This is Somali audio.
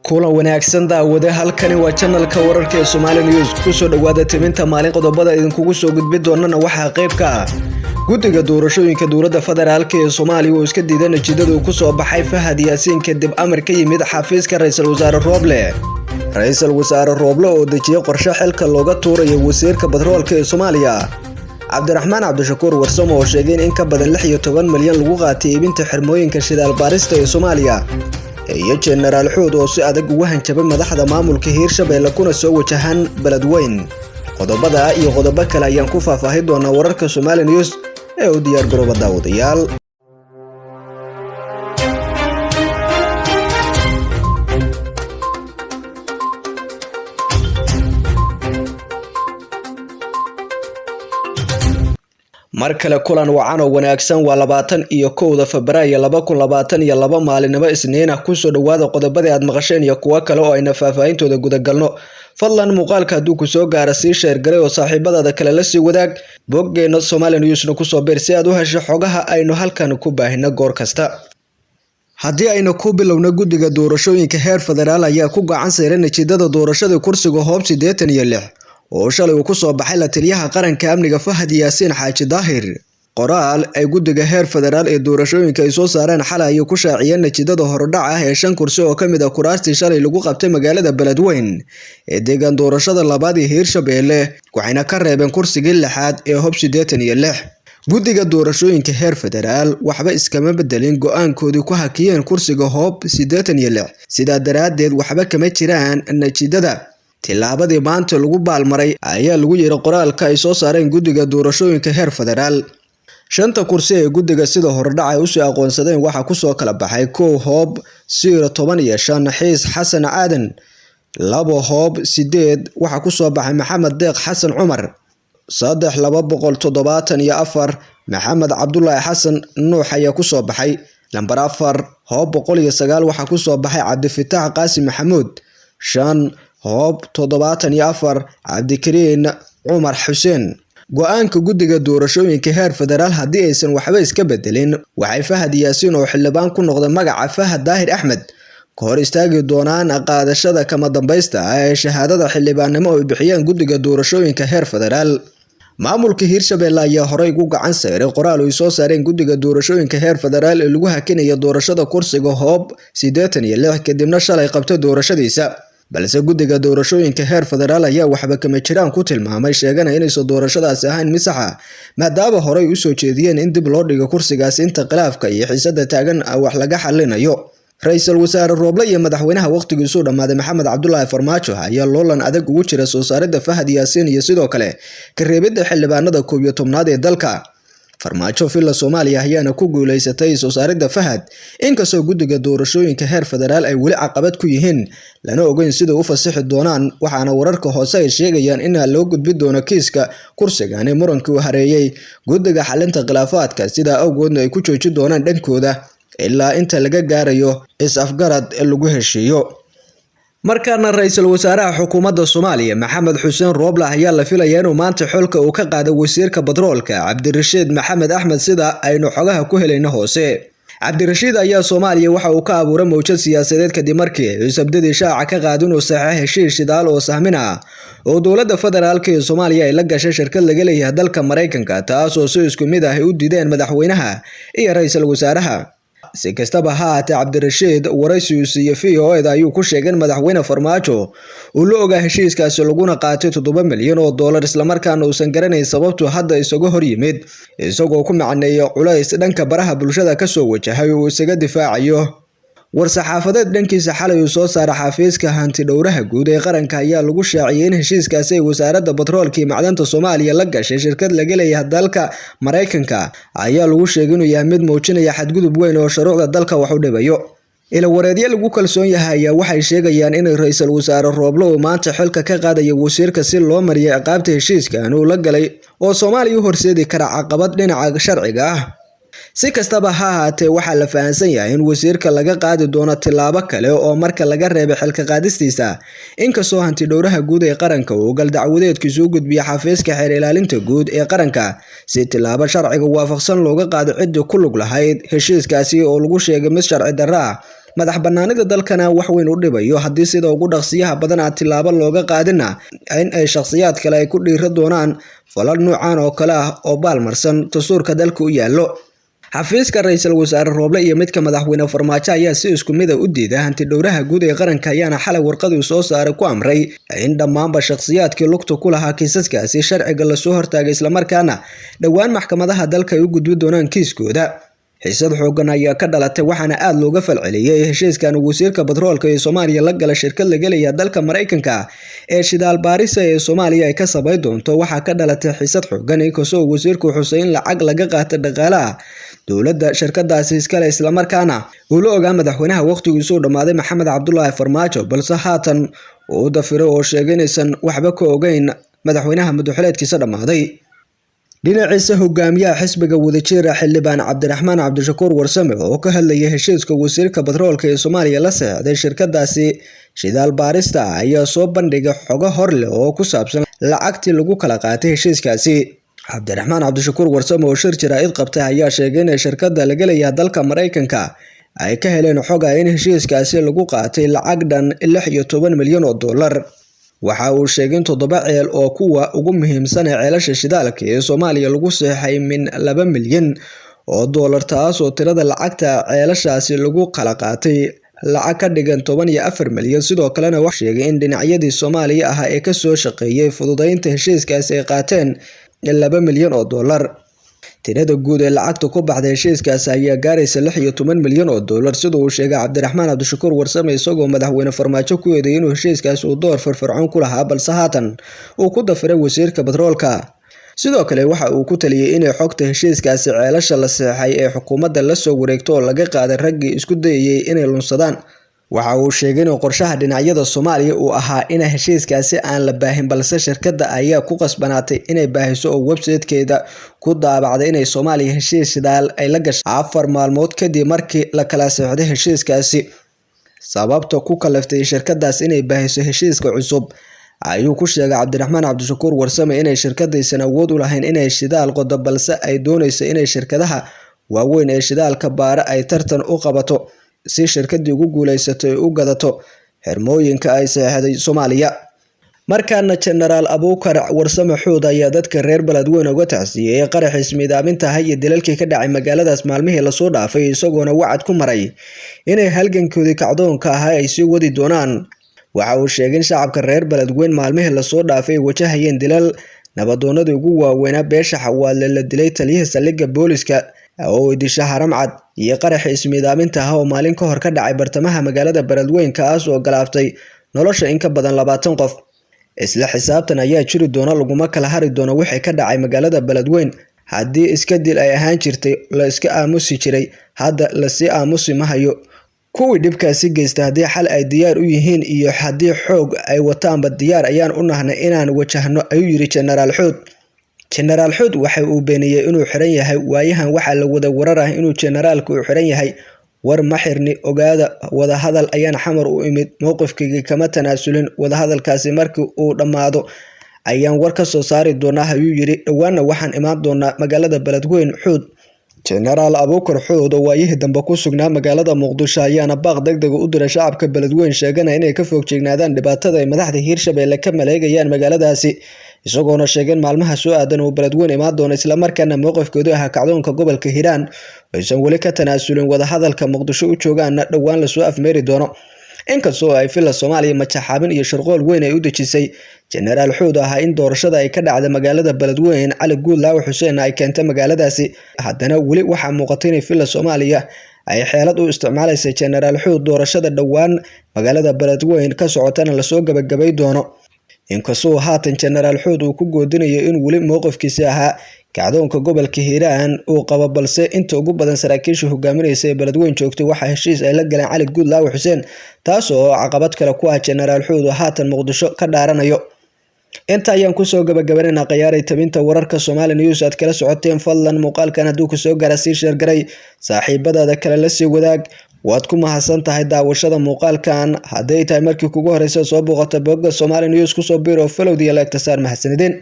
kulan wanaagsan daawade halkani waa channelka wararka ee Somali News ku soo dhawaada timinta maalin qodobada idinku soo gudbi doonana waxa qayb ka ah guddiga doorashooyinka dowladda federaalka ee Soomaaliya oo iska diiday natiijada ku soo baxay Fahad Yaasiin kadib amar ka yimid xafiiska ra'iisul wasaare Roble oo dejiyay qorshe xilka looga tuurayo wasiirka batroolka ee Soomaaliya Cabdiraxmaan Cabdishakuur Warsamo oo sheegay in ka badan 16 milyan lagu qaatay iibinta xirmooyinka shidaal baarista ee Soomaaliya iyo General Xuud oo si adag ugu hanjabay madaxda maamulka Hiirshabelle kuna soo wajahan Beledweyne qodobada iyo qodobo kale ayaan ku faahfaahin doonaa wararka Somali News ee u diyaar garooba daawadayaal markale kulan wacan oo wanaagsan waa 21 Febraayo 2022 maalinimo Isniin ah ku soo dhawaada qodobada aad maqasheen iyo kuwa kale oo ayna faahfaahintooda guda galno fadlan muuqaalka haduu ku soo gaara si share garay oo saaxiibada kale la sii wadaag boggeena Somali News ku soo beer si aad u hesho xogaha aynu halkan ku baahina goor kasta haddii ayna ku bilowna guddiga doorashooyinka heer federaal ayaa ku gacan saaray natiijada doorashada kursiga hoob 86 oo shalay uu ku soo baxay la taliyaha qaranka amniga Fahad Yaasiin Xaaji Daahir qoraal ay guddiga heer federaal ee doorashooyinka ay soo saareen xalay ay ku shaaciyeen natiijada hordhac ah ee 5 kursi oo kamid ah kuraastii shalay lagu qabtay magaalada Beledweyne ee deegaan doorashada labaad ee Hiirshabelle waxayna ka reebeen kursigii lixaad ee hoob 86 guddiga doorashooyinka heer federaal waxba iskama bedelin go'aankoodii ku hakiyeen kursiga hoob 86 sida daraadeed waxba kama jiraan natiijada tilaabadii maanta lagu baalmaray ayaa lagu yiri qoraalka ay soo saareen guddiga doorashooyinka heer federaal shanta kursi ee guddiga sida hordhac ay u soo aqoonsadeen waxa ku soo kala baxay 1 hoob 015 Xiis Xasan Aadan 2 hoob 8 waxa ku soo baxay Maxamed Deeq Xasan Cumar 3274 Maxamed Cabdullaahi Xasan Nuux ayaa ku soo baxay lambar 4 hoob 109 waxa ku soo baxay Cabdifitaax Qaasim Maxamuud 5 hoob 74 Cabdikariin Cumar Xuseen go'aanka guddiga doorashooyinka heer federaal haddii aysan waxba iska bedelin waxay Fahad Yaasiin oo xildhibaan ku noqday magaca Fahad Daahir Axmed ka hor istaagi doonaan qaadashada kama dambaysta ee shahaadada xildhibaannimo oo bixiyeen guddiga doorashooyinka heer federaal maamulka Hiirshabelle ayaa horey ugu gacan saaray qoraal ay soo saareen guddiga doorashooyinka heer federaal ee lagu hakinayo doorashada kursiga hoob 86 kadibna shalay qabtay doorashadiisa balse guddiga doorashooyinka heer federaal ayaa waxba kama jiraan ku tilmaamay sheegana inaysan doorashadaas ahayn misaxa maadaama horey u soo jeediyeen in dib loo dhigo kursigaas inta khilaafka iyo xiisada taagan wax laga xalinayo ra'iisul wasaare Roble iyo madaxweynaha waqtigiisu dhamaaday Maxamed Cabdullaahi Farmaajo ayaa loolan adag ugu jira soo saaridda Fahad Yaasiin iyo sidoo kale ka reebidda xildhibaanada 11aad ee dalka Farmaajo filla Soomaaliya ayaana ku guuleysatay soo saaridda Fahad inkastoo guddiga doorashooyinka heer federaal ay wali caqabad ku yihiin lana ogeyn sida u fasaxi doonaan waxaana wararka hoose ay sheegayaan in loo gudbi doono kiiska kursigan ee muranka uu hareeyay guddiga xalinta khilaafaadka sida awgoodna ay ku joojin doonaan dhankooda ilaa inta laga gaarayo is-afgarad lagu heshiiyo markaana ra'iisul wasaaraha xukuumadda Soomaaliya Maxamed Xuseen Roble ayaa la filayaa inuu maanta xulka uu ka qaado wasiirka batroolka Cabdirashiid Maxamed Axmed sida aynu xogaha ku helayna hoose Cabdirashiid ayaa Soomaaliya waxa uu ka abuuray mowjad siyaasadeed kadib markii uu sabtidii shaaca ka qaadin oo saxiix heshiis shidaal oo sahmina oo dowladda federaalka ee Soomaaliya ay la gashay shirkad laga leeyahay dalka Mareykanka taas oo si isku mid ah u diideen madaxweynaha iyo ra'iisul wasaaraha si kastaba ha ahaatee Cabdirashiid waraysigiisa iyo VOAda ayuu ku sheegay madaxweyne Farmaajo uu la ogaa heshiiskaasi laguna qaatay 7 milyan oo dollar isla markaana uusan garanayn sababtu hadda isaga hor yimid isagoo ku macneeyay culays dhanka baraha bulshada ka soo wajahay oo isaga difaacayo war-saxaafadeed dhankiisa xalay uu soo saaray xafiiska hanti dhowraha guud ee qaranka ayaa lagu shaaciyay in heshiiskaasi ay wasaaradda batroolka iyo macdanta Soomaaliya la gashay shirkad laga leeyahay dalka Mareykanka ayaa lagu sheegay inuu yahay mid muujinaya xadgudub weyn oo shuruucda dalka wax u dhibayo ila wareedyo lagu kalsoon yahay ayaa waxay sheegayaan in ra'iisul wasaare Roble uu maanta xilka ka qaadayo wasiirka si loo mariyo ciqaabta heshiiskan uu la galay oo Soomaaliya u horseedi kara caqabad dhinaca sharciga ah si kastaba ha ahaatee waxaa la fahansan yahay in wasiirka laga qaadi doono tilaabo kale oo marka laga reebay xilka qaadistiisa inkastoo hanti dhowraha guud ee qaranka uu gal dacwadeedkiisu u gudbiyay xafiiska xeer ilaalinta guud ee qaranka si tilaabo sharciga waafaqsan looga qaado cidii ku lug lahayd heshiiskaasi oo lagu sheegay mid sharci darro ah madax banaanida dalkana wax weyn u dhibayo haddii sida ugu dhaqsiyaha badan tilaabo looga qaadina in ay shakhsiyaad kale ay ku dhiira doonaan falal noocan oo kale ah oo baalmarsan dastuurka dalka u yaallo. xafiiska ra'iisul wasaare Rooble iyo midka madaxweyne Farmaajo ayaa si isku mid ah u diiday hanti dhowraha guud ee qaranka ayaana xalay warqadu soo saaray ku amray in dhammaanba shakhsiyaadkii lugta ku lahaa kiisaskaasi sharciga la soo hortaagay isla markaana dhawaan maxkamadaha dalka ay u gudbi doonaan kiiskooda. xiisad xoogan ayaa ka dhalatay waxaana aad looga falceliyay heshiiskan wasiirka batroolka ee Soomaaliya la galay shirkad laga leeyahay dalka Mareykanka ee shidaal baarisa ee Soomaaliya ay ka sameey doonto. waxaa ka dhalatay xiisad xoogan inkastoo wasiirku Xuseen lacag laga qaatay dhaqaalaha dowladda shirkadaasi iskale isla markaana uu la ogaa madaxweynaha waqtigiisu dhamaaday Maxamed Cabdullaahi Farmaajo, balse haatan uu dafiray oo sheegay inaysan waxba ka ogeyn madaxweynaha madaxweynaadkiisa dhamaaday. dhinaciisa hogaamiyaha xisbiga wadajir xildhibaan Cabdiraxmaan Cabdishakuur Warsame oo ka hadlayay heshiiska wasiirka batroolka ee Soomaaliya la saxeexday shirkadaasi shidaal baarista ayaa soo bandhigay xogo hor leh oo ku saabsan lacagtii lagu kala qaatay heshiiskaasi. Cabdiraxmaan Cabdishakuur Warsame oo shir jaraa'id qabtay ayaa sheegay in shirkadda laga leeyahay dalka Mareykanka ay ka heleen xog ah in heshiiskaasi lagu qaatay lacag dhan 16 milyan oo dollar. waxa uu sheegay in 7 ceel oo kuwa ugu muhiimsan ee ceelasha shidaalka ee Soomaaliya lagu saxay min 2 milyan oo dollar, taas oo tirada lacagta ceelashaasi lagu kala qaatay lacag ka dhigan 14 milyan. sidoo kalena waxa sheegay in dhinacyadii Soomaaliya ah ee ka soo shaqeeyay fududeynta heshiiskaasi ay qaateen 2 milyan oo dollar. tirada guud ee lacagta ku baxday heshiiskaasi ayaa gaaraysa 16 milyan oo dollar, sida uu sheegay Cabdiraxmaan Cabdishakuur Warsame isagoo madaxweyne Farmaajo ku eedeeyay inuu heshiiskaasi uu door firfircoon ku lahaa, balse haatan uu ku dafiray wasiirka batroolka. sidoo kale waxa uu ku taliyay in xogta heshiiskaasi ceelasha la saxay ee xukuumadda la soo wareegto oo laga qaaday raggii isku dayay inay lunsadaan. waxa uu sheegay in qorshaha dhinacyada Soomaaliya uu ahaa in heshiiskaasi aan la baahin, balse shirkadda ayaa ku qasbanaatay inay baahiso oo website-keeda ku daabacday inay Soomaaliya heshiis shidaal ay la gashay 4 maalmood kadib markii la kala saxeexday heshiiskaasi. sababta ku kalaftay shirkadaas inay baahiso heshiiska cusub ayuu ku sheegay Cabdiraxmaan Cabdishakuur Warsame inay shirkadaysan awood u lahayn inay shidaal qodo, balse ay doonayso inay shirkadaha waaweyn ee shidaalka baara ay tartan u qabato si shirkadii ugu guuleysatay u gadato xirmooyinka ay saxeexday Soomaaliya. markaana Generaal Abuukar Warsame Xuud ayaa dadka reer Beledweyne uga tacsiyay qaraxis miidaaminta iyo dilalkii ka dhacay magaaladaas maalmihii la soo dhaafay, isagoona wacad ku maray inay halgankoodii kacdoonka ah ay sii wadi doonaan. waxa uu sheegay in shacabka reer Beledweyne maalmihii la soo dhaafay wajahayeen dilal nabadoonadii ugu waaweynaa beesha Xawaale la dilay taliyaha saldhigga booliska oo disha Haram Cad iyo qaraxis miidaaminta oo maalin ka hor ka dhacay bartamaha magaalada Beledweyne kaas oo galaaftay nolosha in ka badan 20 qof. isla xisaabtan ayaa jiri doona, laguma kala hari doono wixii ka dhacay magaalada Beledweyne. haddii iska dil ay ahaan jirtay la iska aamusi jiray, hadda la sii aamusi mahayo. kuwii dhibkaasi geystay haddii xal ay diyaar u yihiin iyo haddii xoog ay wataanba diyaar ayaan u nahnay inaan wajahno, ayuu yiri Generaal Xuud. Generaal Xuud waxa uu beeniyay inuu xiran yahay waayahan. waxaa la wada warar ah inuu generaalku u xiran yahay. war ma xirni, ogaada wada hadal ayaan xamar u imid, mowqifkayga kama tanaasulin. wada hadalkaasi markii uu dhamaado ayaan war ka soo saari doonaa, ayuu yiri. dhawaana waxaan imaan doonaa magaalada Beledweyne. Xuud Generaal Abuukar Xuud oo waayihii dambe ku sugnaa magaalada Muqdisho ayaana baaq degdeg u diray shacabka Beledweyne, sheegana inay ka fogjignaadaan dhibaatada ay madaxda Hiirshabelle ka maleegayaan magaaladaasi, isagoona sheegay maalmaha soo aadan uu Beledweyne imaan doono isla markaana mowqifkoodu ah kacdoonka gobolka Hiiraan aysan wali ka tanaasulin. wada hadalka Muqdisho u joogaana dhawaan la soo afmeeri doono. inkastoo ay fila Soomaaliya majaxaabin iyo shirqool weyn ay u dejisay, Generaal Xuud ahaa in doorashada ay ka dhacday magaalada Beledweyne Cali Guudlaawe Xuseen ay keentay magaaladaasi, haddana weli waxaa muuqatay in fila Soomaaliya ay xeelad u isticmaalaysa Generaal Xuud doorashada dhawaan magaalada Beledweyne ka socotana la soo gabagabay doono. inkastoo haatan Generaal Xuud uu ku goodinayo in weli mowqifkiisa ahaa kacdoonka gobolka Hiiraan uu qabo, balse inta ugu badan saraakiisha hogaaminaysa ee Beledweyne joogtay waxa heshiis ay la galeen Cali Guudlaawe Xuseen, taas oo caqabad kale ku ah Generaal Xuud oo haatan Muqdisho ka dhaaranayo. inta ayaan kusoo gabagabaynaa qiyaaray tabinta wararka Somali News aad kala socoteen. fadlan muuqaalkan hadduu ku soo gaara sii share garay, saaxiibadaada kale la sii wadaag. waad ku mahadsan tahay daawashada muuqaalkan. hadday tahay markii kugu horeysa soo booqata bogga Somali News kusoo biiro follow iyo like ta saar. mahadsanideen.